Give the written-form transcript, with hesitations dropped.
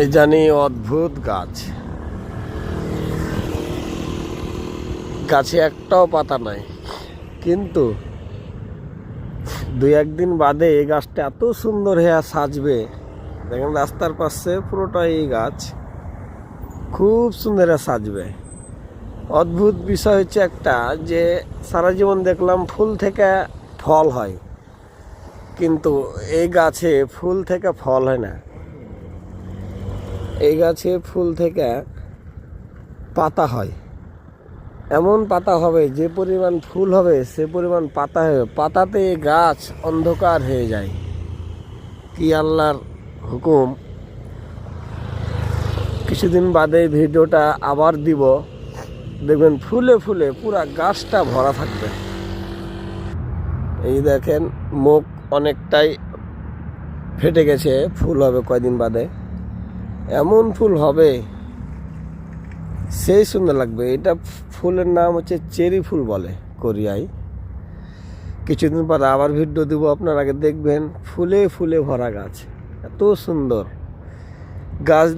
এই জানি অদ্ভুত গাছ, গাছে একটাও পাতা নাই, কিন্তু দুই একদিন বাদে এই গাছটা এত সুন্দর হয়ে সাজবে। দেখেন রাস্তার পাশে পুরোটাই এই গাছ, খুব সুন্দর সাজবে। অদ্ভুত বিষয় হচ্ছে একটা, যে সারা জীবন দেখলাম ফুল থেকে ফল হয়, কিন্তু এই গাছে ফুল থেকে ফল হয় না। এই গাছে ফুল থেকে পাতা হয়। এমন পাতা হবে, যে পরিমাণ ফুল হবে সে পরিমাণ পাতা হবে, পাতাতে গাছ অন্ধকার হয়ে যায়। কি আল্লাহর হুকুম! কিছুদিন বাদে ভিডিওটা আবার দিব, দেখবেন ফুলে ফুলে পুরা গাছটা ভরা থাকবে। এই দেখেন মুখ অনেকটাই ফেটে গেছে, ফুল হবে কয়দিন বাদে, এমন ফুল হবে সেই সুন্দর লাগবে। এটা ফুলের নাম হচ্ছে চেরি ফুল বলে কোরিয়ায়। কিছুদিন পর আবার ভিডিও দিব, আপনার আগে দেখবেন ফুলে ফুলে ভরা গাছ, এত সুন্দর গাছ।